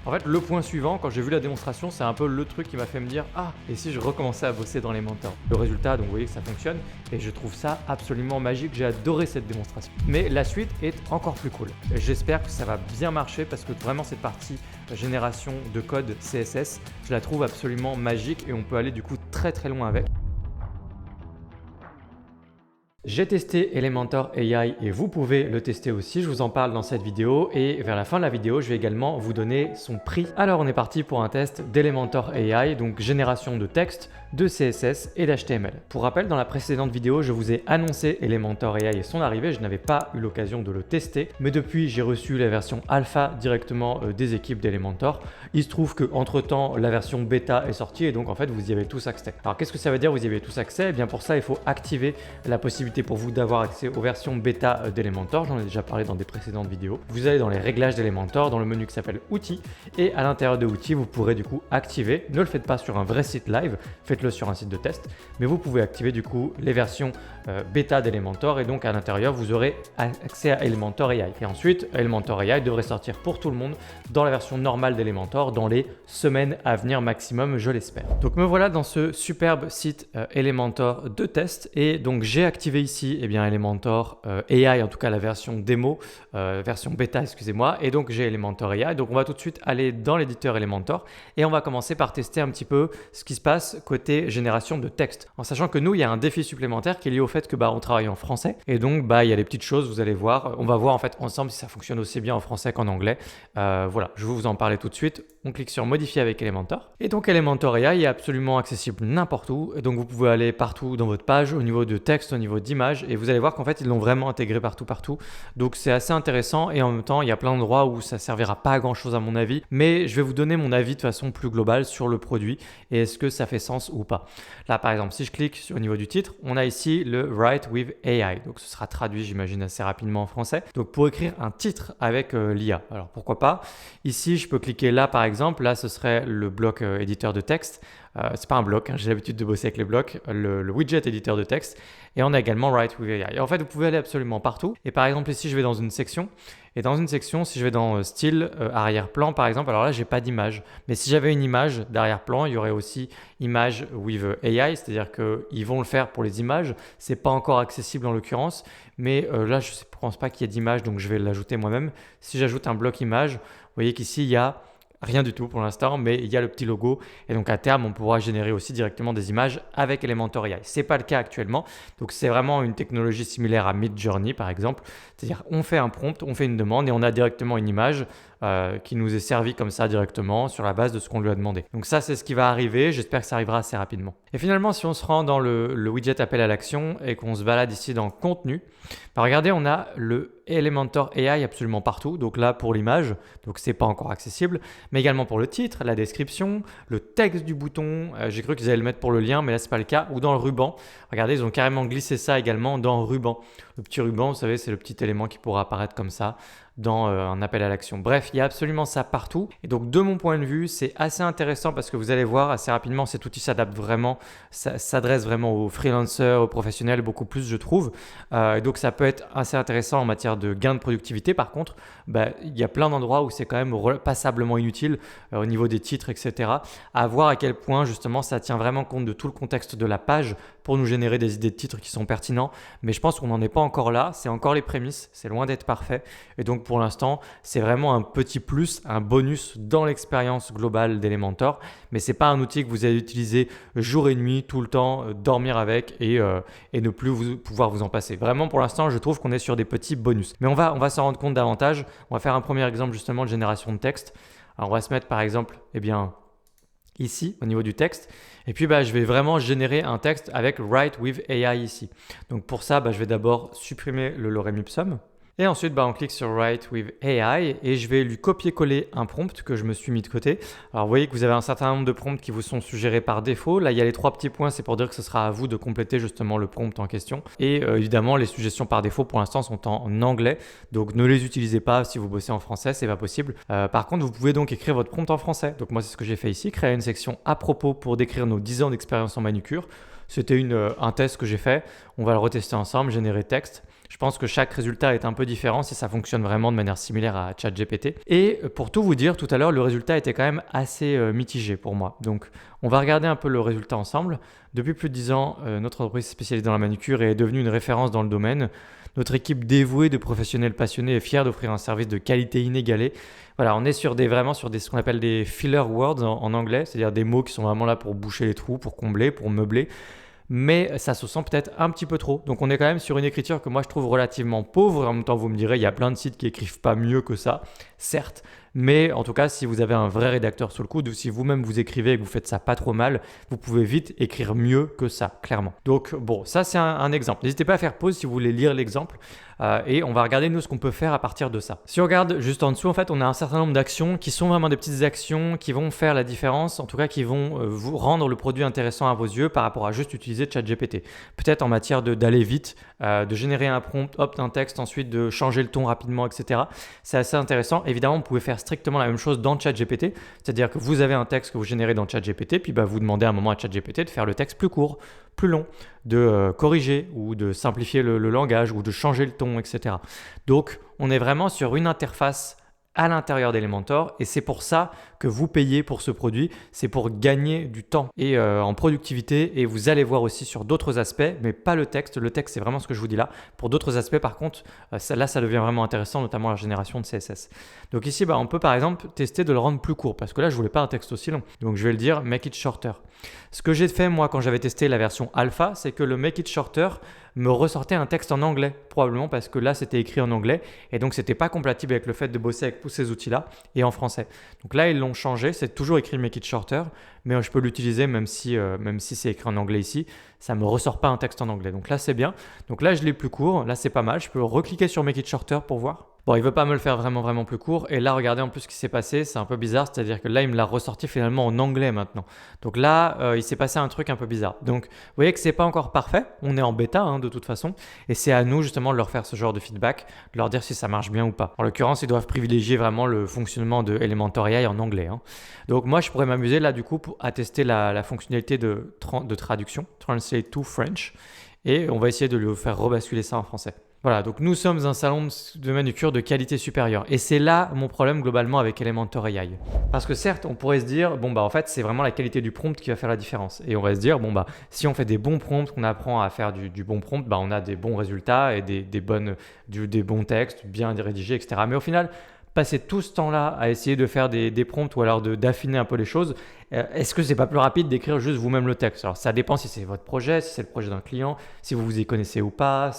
En fait, le point suivant, quand j'ai vu la démonstration, c'est un peu le truc qui m'a fait me dire « Ah, et si je recommençais à bosser dans Elementor ?» Le résultat, donc vous voyez que ça fonctionne et je trouve ça absolument magique. J'ai adoré cette démonstration. Mais la suite est encore plus cool. J'espère que ça va bien marcher parce que vraiment cette partie génération de code CSS, je la trouve absolument magique et on peut aller du coup très très loin avec. J'ai testé Elementor AI et vous pouvez le tester aussi, je vous en parle dans cette vidéo et vers la fin de la vidéo, je vais également vous donner son prix. Alors on est parti pour un test d'Elementor AI, donc génération de texte, de CSS et d'HTML. Pour rappel, dans la précédente vidéo, je vous ai annoncé Elementor AI et son arrivée, je n'avais pas eu l'occasion de le tester, mais depuis j'ai reçu la version alpha directement des équipes d'Elementor. Il se trouve qu'entre temps, la version bêta est sortie et donc en fait vous y avez tous accès. Alors qu'est-ce que ça veut dire vous y avez tous accès? Eh bien pour ça, il faut activer la possibilité pour vous d'avoir accès aux versions bêta d'Elementor. J'en ai déjà parlé dans des précédentes vidéos. Vous allez dans les réglages d'Elementor, dans le menu qui s'appelle Outils et à l'intérieur de Outils, vous pourrez du coup activer, ne le faites pas sur un vrai site live, faites-le sur un site de test, mais vous pouvez activer du coup les versions bêta d'Elementor et donc à l'intérieur, vous aurez accès à Elementor AI. Et ensuite, Elementor AI devrait sortir pour tout le monde dans la version normale d'Elementor dans les semaines à venir maximum, je l'espère. Donc me voilà dans ce superbe site Elementor de test et donc j'ai activé ici Elementor AI, en tout cas la version démo, version bêta excusez-moi, et donc j'ai Elementor AI. Donc on va tout de suite aller dans l'éditeur Elementor et on va commencer par tester un petit peu ce qui se passe côté génération de texte. En sachant que nous, il y a un défi supplémentaire qui est lié au fait que on travaille en français et donc il y a des petites choses, vous allez voir, on va voir en fait ensemble si ça fonctionne aussi bien en français qu'en anglais. Voilà, je vais vous en parler tout de suite. On clique sur modifier avec Elementor et donc Elementor AI est absolument accessible n'importe où, et donc vous pouvez aller partout dans votre page au niveau de texte, au niveau d'image, et vous allez voir qu'en fait ils l'ont vraiment intégré partout, donc c'est assez intéressant. Et en même temps il y a plein d'endroits où ça servira pas à grand chose à mon avis, mais je vais vous donner mon avis de façon plus globale sur le produit et est-ce que ça fait sens ou pas. Là par exemple, si je clique au niveau du titre, on a ici le Write with AI, donc ce sera traduit j'imagine assez rapidement en français, donc pour écrire un titre avec l'IA. Alors pourquoi pas, ici je peux cliquer là par exemple, là ce serait le bloc éditeur de texte. C'est pas un bloc, j'ai l'habitude de bosser avec les blocs, le widget éditeur de texte, et on a également Write with AI. Et en fait, vous pouvez aller absolument partout. Et par exemple, ici, je vais dans une section, et dans une section, si je vais dans style arrière-plan, par exemple, alors là, j'ai pas d'image. Mais si j'avais une image d'arrière-plan, il y aurait aussi image with AI, c'est-à-dire qu'ils vont le faire pour les images. C'est pas encore accessible en l'occurrence, mais là, je ne pense pas qu'il y ait d'image, donc je vais l'ajouter moi-même. Si j'ajoute un bloc image, vous voyez qu'ici, il y a rien du tout pour l'instant, mais il y a le petit logo et donc à terme on pourra générer aussi directement des images avec Elementor AI. C'est pas le cas actuellement, donc c'est vraiment une technologie similaire à Midjourney par exemple, c'est-à-dire on fait un prompt, on fait une demande et on a directement une image qui nous est servie comme ça directement sur la base de ce qu'on lui a demandé. Donc ça c'est ce qui va arriver, j'espère que ça arrivera assez rapidement. Et finalement si on se rend dans le widget appel à l'action et qu'on se balade ici dans contenu, regardez, on a le Elementor AI absolument partout, donc là pour l'image, donc c'est pas encore accessible, mais également pour le titre, la description, le texte du bouton, j'ai cru qu'ils allaient le mettre pour le lien, mais là c'est pas le cas, ou dans le ruban. Regardez, ils ont carrément glissé ça également dans ruban. Le petit ruban, vous savez, c'est le petit élément qui pourra apparaître comme ça dans un appel à l'action. Bref, il y a absolument ça partout. Et donc, de mon point de vue, c'est assez intéressant parce que vous allez voir assez rapidement, cet outil s'adapte vraiment, s'adresse vraiment aux freelancers, aux professionnels, beaucoup plus, je trouve. Et donc, ça peut être assez intéressant en matière de gain de productivité. Par contre, il y a plein d'endroits où c'est quand même passablement inutile au niveau des titres, etc. À voir à quel point, justement, ça tient vraiment compte de tout le contexte de la page pour nous générer des idées de titres qui sont pertinents. Mais je pense qu'on n'en est pas encore là. C'est encore les prémices. C'est loin d'être parfait. Et donc, pour l'instant, c'est vraiment un petit plus, un bonus dans l'expérience globale d'Elementor. Mais ce n'est pas un outil que vous allez utiliser jour et nuit, tout le temps, dormir avec et ne plus pouvoir vous en passer. Vraiment, pour l'instant, je trouve qu'on est sur des petits bonus. Mais on va s'en rendre compte davantage. On va faire un premier exemple justement de génération de texte. Alors, on va se mettre par exemple, ici, au niveau du texte. Et puis, je vais vraiment générer un texte avec Write with AI ici. Donc, pour ça, je vais d'abord supprimer le lorem ipsum. Et ensuite, on clique sur Write with AI et je vais lui copier-coller un prompt que je me suis mis de côté. Alors, vous voyez que vous avez un certain nombre de prompts qui vous sont suggérés par défaut. Là, il y a les 3 petits points, c'est pour dire que ce sera à vous de compléter justement le prompt en question. Et évidemment, les suggestions par défaut pour l'instant sont en anglais. Donc, ne les utilisez pas si vous bossez en français, c'est pas possible. Par contre, vous pouvez donc écrire votre prompt en français. Donc, moi, c'est ce que j'ai fait ici, créer une section à propos pour décrire nos 10 ans d'expérience en manucure. C'était un test que j'ai fait. On va le retester ensemble, générer texte. Je pense que chaque résultat est un peu différent si ça fonctionne vraiment de manière similaire à ChatGPT. Et pour tout vous dire, tout à l'heure, le résultat était quand même assez mitigé pour moi. Donc, on va regarder un peu le résultat ensemble. Depuis plus de 10 ans, notre entreprise spécialisée dans la manucure est devenue une référence dans le domaine. Notre équipe dévouée de professionnels passionnés est fière d'offrir un service de qualité inégalée. Voilà, on est vraiment sur ce qu'on appelle des filler words en anglais, c'est-à-dire des mots qui sont vraiment là pour boucher les trous, pour combler, pour meubler. Mais ça se sent peut-être un petit peu trop. Donc on est quand même sur une écriture que moi je trouve relativement pauvre. En même temps, vous me direz, il y a plein de sites qui écrivent pas mieux que ça, certes. Mais en tout cas, si vous avez un vrai rédacteur sur le coude ou si vous-même vous écrivez et que vous faites ça pas trop mal, vous pouvez vite écrire mieux que ça, clairement. Donc bon, ça c'est un exemple. N'hésitez pas à faire pause si vous voulez lire l'exemple et on va regarder nous ce qu'on peut faire à partir de ça. Si on regarde juste en dessous, en fait, on a un certain nombre d'actions qui sont vraiment des petites actions qui vont faire la différence, en tout cas qui vont vous rendre le produit intéressant à vos yeux par rapport à juste utiliser ChatGPT. Peut-être en matière d'aller vite, de générer un prompt, hop, un texte, ensuite de changer le ton rapidement, etc. C'est assez intéressant. Évidemment, vous pouvez faire strictement la même chose dans ChatGPT, c'est-à-dire que vous avez un texte que vous générez dans ChatGPT, puis vous demandez à un moment à ChatGPT de faire le texte plus court, plus long, de corriger ou de simplifier le langage ou de changer le ton, etc. Donc, on est vraiment sur une interface à l'intérieur d'Elementor et c'est pour ça que vous payez pour ce produit, c'est pour gagner du temps et en productivité et vous allez voir aussi sur d'autres aspects, mais pas le texte. Le texte, c'est vraiment ce que je vous dis là. Pour d'autres aspects, par contre, ça devient vraiment intéressant, notamment la génération de CSS. Donc ici, on peut par exemple tester de le rendre plus court parce que là, je voulais pas un texte aussi long. Donc je vais le dire make it shorter. Ce que j'ai fait moi quand j'avais testé la version alpha, c'est que le make it shorter me ressortait un texte en anglais, probablement parce que là c'était écrit en anglais et donc c'était pas compatible avec le fait de bosser avec tous ces outils-là et en français. Donc là ils l'ont changé, c'est toujours écrit make it shorter, mais je peux l'utiliser même si c'est écrit en anglais ici, ça me ressort pas un texte en anglais. Donc là c'est bien. Donc là je l'ai plus court, là c'est pas mal, je peux recliquer sur make it shorter pour voir. Bon, il veut pas me le faire vraiment plus court. Et là, regardez en plus ce qui s'est passé. C'est un peu bizarre. C'est-à-dire que là, il me l'a ressorti finalement en anglais maintenant. Donc là, il s'est passé un truc un peu bizarre. Donc, vous voyez que c'est pas encore parfait. On est en bêta de toute façon. Et c'est à nous justement de leur faire ce genre de feedback, de leur dire si ça marche bien ou pas. En l'occurrence, ils doivent privilégier vraiment le fonctionnement de Elementor AI en anglais. Donc moi, je pourrais m'amuser là du coup à tester la fonctionnalité de traduction, Translate to French. Et on va essayer de lui faire rebasculer ça en français. Voilà, donc nous sommes un salon de manucure de qualité supérieure. Et c'est là mon problème globalement avec Elementor AI. Parce que certes, on pourrait se dire, en fait, c'est vraiment la qualité du prompt qui va faire la différence. Et on va se dire, si on fait des bons prompts, qu'on apprend à faire du bon prompt, on a des bons résultats et des bons textes, bien rédigés, etc. Mais au final, passer tout ce temps-là à essayer de faire des prompts ou alors d'affiner un peu les choses, est-ce que c'est pas plus rapide d'écrire juste vous-même le texte? Alors ça dépend si c'est votre projet, si c'est le projet d'un client, si vous vous y connaissez ou pas,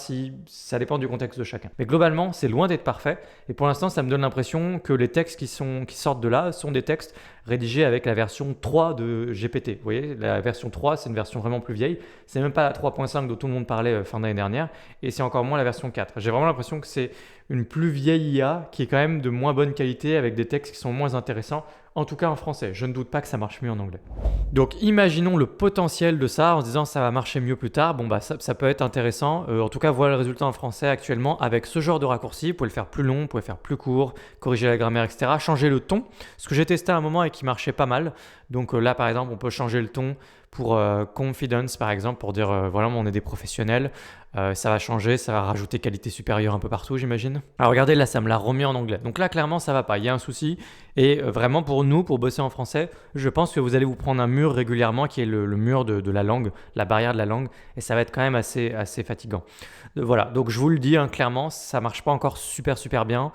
ça dépend du contexte de chacun. Mais globalement, c'est loin d'être parfait et pour l'instant, ça me donne l'impression que les textes qui sortent de là sont des textes rédigés avec la version 3 de GPT. Vous voyez, la version 3, c'est une version vraiment plus vieille. C'est même pas la 3.5 dont tout le monde parlait fin d'année dernière et c'est encore moins la version 4. J'ai vraiment l'impression que c'est une plus vieille IA qui est quand même de moins bonne qualité avec des textes qui sont moins intéressants. En tout cas en français, je ne doute pas que ça marche mieux en anglais. Donc imaginons le potentiel de ça en se disant ça va marcher mieux plus tard. Ça peut être intéressant. En tout cas, voilà le résultat en français actuellement avec ce genre de raccourci. Vous pouvez le faire plus long, vous pouvez le faire plus court, corriger la grammaire, etc. Changer le ton. Ce que j'ai testé à un moment et qui marchait pas mal. Donc là, par exemple, on peut changer le ton pour confidence, par exemple, pour dire voilà, on est des professionnels. Ça va changer, ça va rajouter qualité supérieure un peu partout, j'imagine. Alors regardez, là, ça me l'a remis en anglais. Donc là, clairement, ça va pas. Il y a un souci. Et vraiment, pour nous, pour bosser en français, je pense que vous allez vous prendre un mur régulièrement qui est le mur de la langue, la barrière de la langue. Et ça va être quand même assez fatigant. Voilà, donc je vous le dis clairement, ça marche pas encore super bien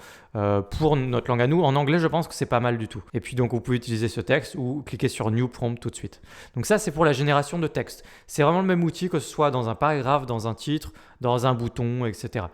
pour notre langue à nous. En anglais, je pense que c'est pas mal du tout. Et puis donc, vous pouvez utiliser ce texte ou cliquer sur New Prompt tout de suite. Donc ça, c'est pour la génération de texte. C'est vraiment le même outil que ce soit dans un paragraphe, dans un titre, dans un bouton, etc.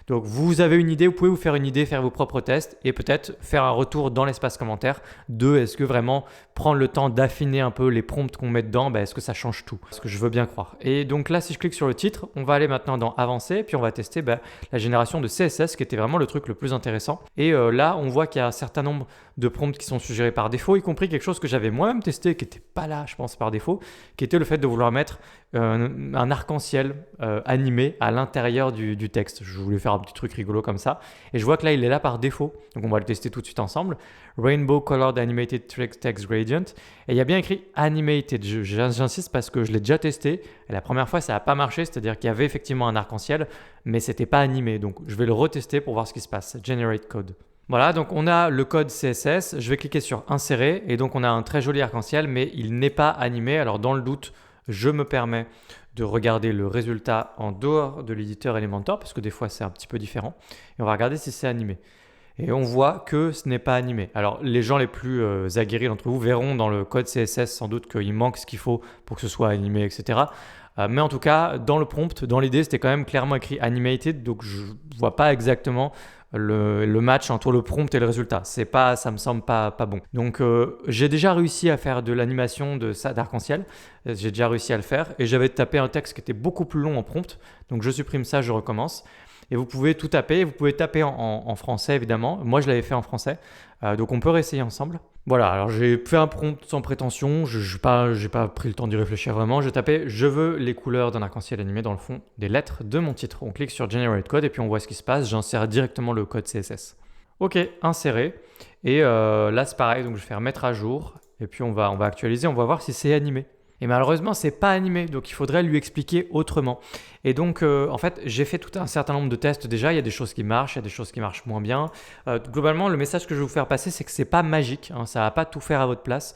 Donc vous avez une idée, vous pouvez vous faire une idée, faire vos propres tests et peut-être faire un retour dans l'espace commentaire de est-ce que vraiment prendre le temps d'affiner un peu les prompts qu'on met dedans, est-ce que ça change tout? Parce que je veux bien croire. Et donc là, si je clique sur le titre, on va aller maintenant dans avancer, puis on va tester la génération de CSS qui était vraiment le truc le plus intéressant. Et là, on voit qu'il y a un certain nombre de prompts qui sont suggérés par défaut, y compris quelque chose que j'avais moi-même testé, qui n'était pas là, je pense, par défaut, qui était le fait de vouloir mettre un arc-en-ciel animé à l'intérieur du texte. Je voulais faire un petit truc rigolo comme ça. Et je vois que là, il est là par défaut. Donc, on va le tester tout de suite ensemble. Rainbow Colored Animated Text Gradient. Et il y a bien écrit Animated. J'insiste parce que je l'ai déjà testé. Et la première fois, ça n'a pas marché. C'est-à-dire qu'il y avait effectivement un arc-en-ciel, mais ce n'était pas animé. Donc, je vais le retester pour voir ce qui se passe. Generate Code. Voilà, donc on a le code CSS. Je vais cliquer sur Insérer. Et donc, on a un très joli arc-en-ciel, mais il n'est pas animé. Alors, dans le doute, je me permets de regarder le résultat en dehors de l'éditeur Elementor, parce que des fois, c'est un petit peu différent. Et on va regarder si c'est animé. Et on voit que ce n'est pas animé. Alors, les gens les plus aguerris d'entre vous verront dans le code CSS sans doute qu'il manque ce qu'il faut pour que ce soit animé, etc. Mais en tout cas, dans le prompt, dans l'idée, c'était quand même clairement écrit animated, donc je ne vois pas exactement le match entre le prompt et le résultat. Ça me semble pas bon. Donc, j'ai déjà réussi à faire de l'animation d'arc-en-ciel. J'ai déjà réussi à le faire et j'avais tapé un texte qui était beaucoup plus long en prompt. Donc, je supprime ça, je recommence. Et vous pouvez tout taper. Vous pouvez taper en français, évidemment. Moi, je l'avais fait en français. Donc, on peut réessayer ensemble. Voilà, alors j'ai fait un prompt sans prétention. Je n'ai pas pris le temps d'y réfléchir vraiment. J'ai tapé « Je veux les couleurs d'un arc-en-ciel animé dans le fond des lettres de mon titre ». On clique sur « Generate Code » et puis on voit ce qui se passe. J'insère directement le code CSS. OK, inséré. Et là, c'est pareil. Donc, je vais faire « Mettre à jour ». Et puis, on va actualiser. On va voir si c'est animé. Et malheureusement, ce n'est pas animé, donc il faudrait lui expliquer autrement. Et donc, en fait, j'ai fait tout un certain nombre de tests déjà. Il y a des choses qui marchent, il y a des choses qui marchent moins bien. Globalement, le message que je vais vous faire passer, c'est que ce n'est pas magique. Hein, ça ne va pas tout faire à votre place.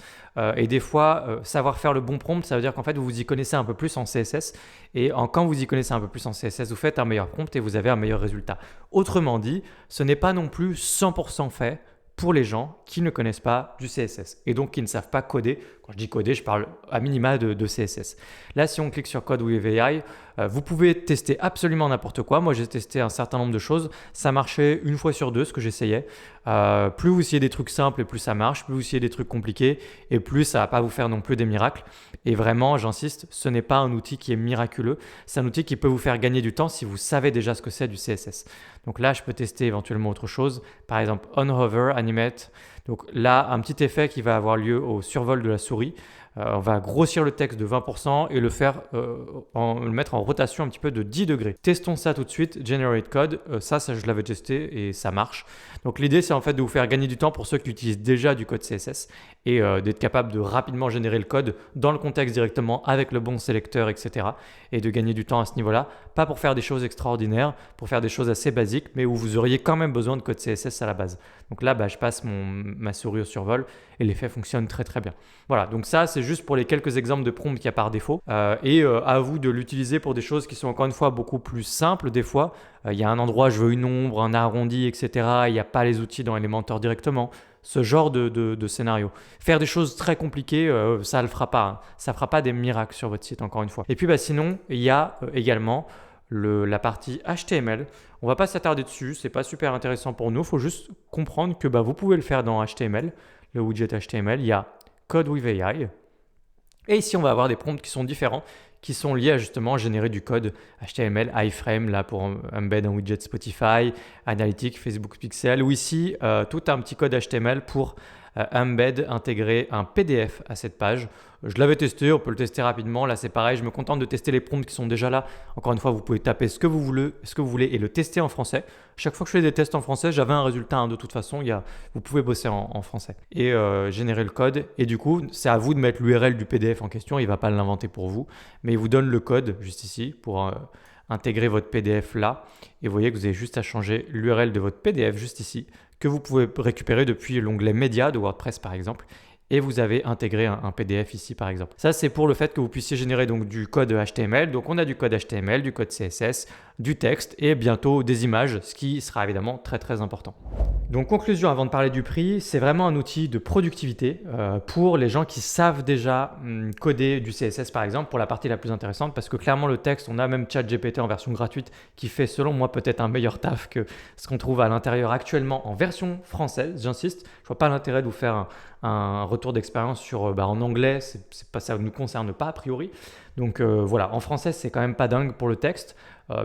Et des fois, savoir faire le bon prompt, ça veut dire qu'en fait, vous vous y connaissez un peu plus en CSS. Et quand vous y connaissez un peu plus en CSS, vous faites un meilleur prompt et vous avez un meilleur résultat. Autrement dit, ce n'est pas non plus 100% fait pour les gens qui ne connaissent pas du CSS et donc qui ne savent pas coder. Quand je dis coder, je parle à minima de CSS. Là, si on clique sur Code with AI, vous pouvez tester absolument n'importe quoi. Moi, j'ai testé un certain nombre de choses. Ça marchait une fois sur deux, ce que j'essayais. Plus vous essayez des trucs simples et plus ça marche. Plus vous essayez des trucs compliqués et plus ça ne va pas vous faire non plus des miracles. Et vraiment, j'insiste, ce n'est pas un outil qui est miraculeux. C'est un outil qui peut vous faire gagner du temps si vous savez déjà ce que c'est du CSS. Donc là, je peux tester éventuellement autre chose. Par exemple, on hover, animate. Donc là, un petit effet qui va avoir lieu au survol de la souris. On va grossir le texte de 20% et le mettre en rotation un petit peu de 10 degrés. Testons ça tout de suite. Generate Code. Ça, je l'avais testé et ça marche. Donc l'idée, c'est en fait de vous faire gagner du temps pour ceux qui utilisent déjà du code CSS et d'être capable de rapidement générer le code dans le contexte directement avec le bon sélecteur, etc. Et de gagner du temps à ce niveau-là. Pas pour faire des choses extraordinaires, pour faire des choses assez basiques, mais où vous auriez quand même besoin de code CSS à la base. Donc là, je passe ma souris au survol et l'effet fonctionne très très bien. Voilà, donc ça, c'est juste pour les quelques exemples de prompt qu'il y a par défaut. À vous de l'utiliser pour des choses qui sont encore une fois beaucoup plus simples. Des fois, il y a un endroit, je veux une ombre, un arrondi, etc. Il n'y a pas les outils dans Elementor directement. Ce genre de scénario. Faire des choses très compliquées, ça ne le fera pas. Hein. Ça ne fera pas des miracles sur votre site, encore une fois. Et puis sinon, il y a également la partie HTML. On ne va pas s'attarder dessus, ce n'est pas super intéressant pour nous. Il faut juste comprendre que vous pouvez le faire dans HTML, le widget HTML. Il y a Code with AI. Et ici, on va avoir des prompts qui sont différents, qui sont liés à justement générer du code HTML, iframe, là pour embed un widget Spotify, Analytics, Facebook Pixel, ou ici, tout un petit code HTML pour intégrer un PDF à cette page. Je l'avais testé, on peut le tester rapidement. Là, c'est pareil, je me contente de tester les prompts qui sont déjà là. Encore une fois, vous pouvez taper ce que vous voulez et le tester en français. Chaque fois que je fais des tests en français, j'avais un résultat. Hein, de toute façon, vous pouvez bosser en français et générer le code. Et du coup, c'est à vous de mettre l'URL du PDF en question. Il ne va pas l'inventer pour vous, mais il vous donne le code juste ici pour intégrer votre PDF là. Et vous voyez que vous avez juste à changer l'URL de votre PDF juste ici, que vous pouvez récupérer depuis l'onglet Média de WordPress par exemple. Et vous avez intégré un PDF ici par exemple. Ça, c'est pour le fait que vous puissiez générer donc du code HTML. Donc on a du code HTML, du code CSS, du texte et bientôt des images, ce qui sera évidemment très très important. Donc conclusion avant de parler du prix, c'est vraiment un outil de productivité pour les gens qui savent déjà coder du CSS par exemple, pour la partie la plus intéressante, parce que clairement le texte, on a même ChatGPT en version gratuite qui fait selon moi peut-être un meilleur taf que ce qu'on trouve à l'intérieur actuellement en version française, j'insiste. Je vois pas l'intérêt de vous faire un retour d'expérience sur en anglais, ça ne nous concerne pas a priori. Donc voilà, en français c'est quand même pas dingue pour le texte,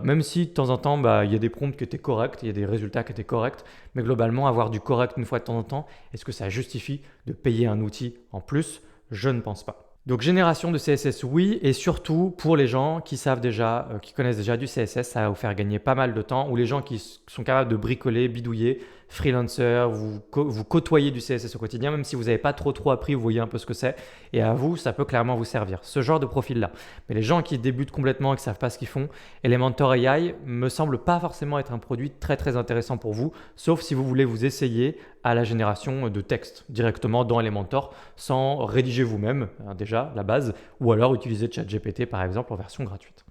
même si de temps en temps il y a des prompts qui étaient corrects, il y a des résultats qui étaient corrects, mais globalement avoir du correct une fois de temps en temps, est-ce que ça justifie de payer un outil en plus? Je ne pense pas. Donc génération de CSS, oui, et surtout pour les gens qui savent déjà, qui connaissent déjà du CSS, ça va vous faire gagner pas mal de temps, ou les gens qui sont capables de bricoler, bidouiller, freelancer, vous côtoyez du CSS au quotidien, même si vous n'avez pas trop appris, vous voyez un peu ce que c'est, et à vous, ça peut clairement vous servir, ce genre de profil-là. Mais les gens qui débutent complètement et qui ne savent pas ce qu'ils font, Elementor AI me semble pas forcément être un produit très intéressant pour vous, sauf si vous voulez vous essayer à la génération de texte directement dans Elementor sans rédiger vous-même, déjà la base, ou alors utiliser ChatGPT par exemple en version gratuite.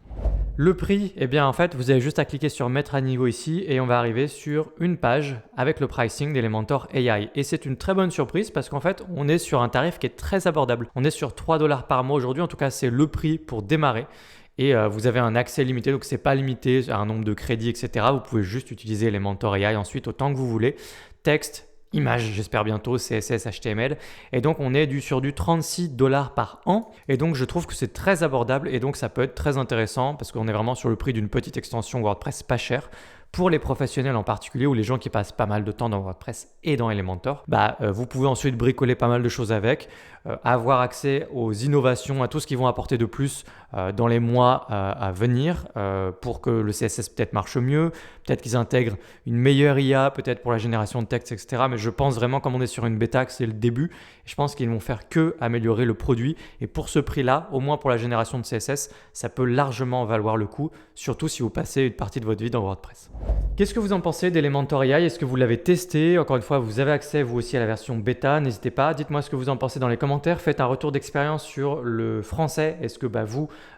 Le prix, eh bien en fait, vous avez juste à cliquer sur mettre à niveau ici et on va arriver sur une page avec le pricing d'Elementor AI. Et c'est une très bonne surprise parce qu'en fait, on est sur un tarif qui est très abordable. On est sur 3 $ par mois aujourd'hui, en tout cas c'est le prix pour démarrer. Et vous avez un accès limité, donc ce n'est pas limité à un nombre de crédits, etc. Vous pouvez juste utiliser Elementor AI ensuite autant que vous voulez. Texte, images, j'espère bientôt, CSS, HTML. Et donc, on est sur du 36 $ par an. Et donc, je trouve que c'est très abordable et donc ça peut être très intéressant parce qu'on est vraiment sur le prix d'une petite extension WordPress pas chère. Pour les professionnels en particulier ou les gens qui passent pas mal de temps dans WordPress et dans Elementor, vous pouvez ensuite bricoler pas mal de choses avec, avoir accès aux innovations, à tout ce qu'ils vont apporter de plus dans les mois à venir pour que le CSS peut-être marche mieux, peut-être qu'ils intègrent une meilleure IA, peut-être pour la génération de texte, etc. Mais je pense vraiment, comme on est sur une bêta, que c'est le début, je pense qu'ils vont faire que améliorer le produit. Et pour ce prix-là, au moins pour la génération de CSS, ça peut largement valoir le coup, surtout si vous passez une partie de votre vie dans WordPress. Qu'est-ce que vous en pensez d'Elementor AI? Est-ce que vous l'avez testé? Encore une fois, vous avez accès vous aussi à la version bêta, n'hésitez pas. Dites-moi ce que vous en pensez dans les commentaires. Faites un retour d'expérience sur le français. Est-ce que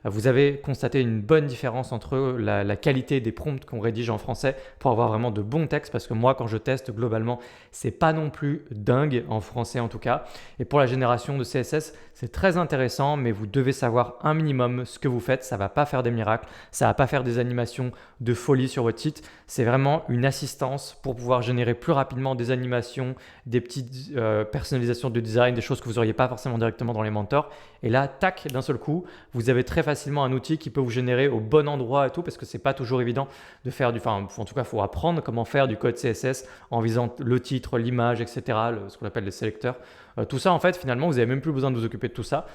vous avez constaté une bonne différence entre la qualité des prompts qu'on rédige en français pour avoir vraiment de bons textes? Parce que moi, quand je teste, globalement, c'est pas non plus dingue en français en tout cas. Et pour la génération de CSS, c'est très intéressant, mais vous devez savoir un minimum ce que vous faites. Ça ne va pas faire des miracles, ça ne va pas faire des animations de folie sur votre site. C'est vraiment une assistance pour pouvoir générer plus rapidement des animations, des petites personnalisations de design, des choses que vous n'auriez pas forcément directement dans Elementor. Et là, tac, d'un seul coup, vous avez très facilement un outil qui peut vous générer au bon endroit et tout, parce que c'est pas toujours évident de faire en tout cas, il faut apprendre comment faire du code CSS en visant le titre, l'image, etc., ce qu'on appelle les sélecteurs. Tout ça, en fait, finalement, vous n'avez même plus besoin de vous occuper de tout ça.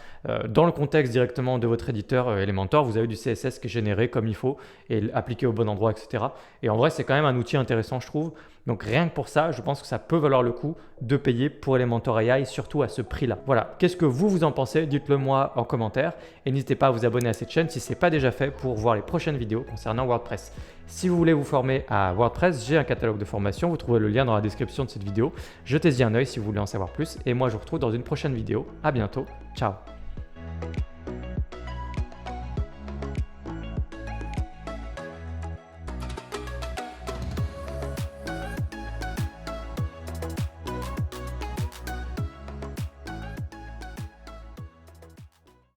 Dans le contexte directement de votre éditeur Elementor, vous avez du CSS qui est généré comme il faut et appliqué au bon endroit, etc. Et en vrai, c'est quand même un outil intéressant, je trouve. Donc rien que pour ça, je pense que ça peut valoir le coup de payer pour Elementor AI, surtout à ce prix-là. Voilà, qu'est-ce que vous en pensez? Dites-le moi en commentaire et n'hésitez pas à vous abonner à cette chaîne si ce n'est pas déjà fait pour voir les prochaines vidéos concernant WordPress. Si vous voulez vous former à WordPress, j'ai un catalogue de formation, vous trouverez le lien dans la description de cette vidéo. Jetez-y un œil si vous voulez en savoir plus et moi je vous retrouve dans une prochaine vidéo. À bientôt, ciao!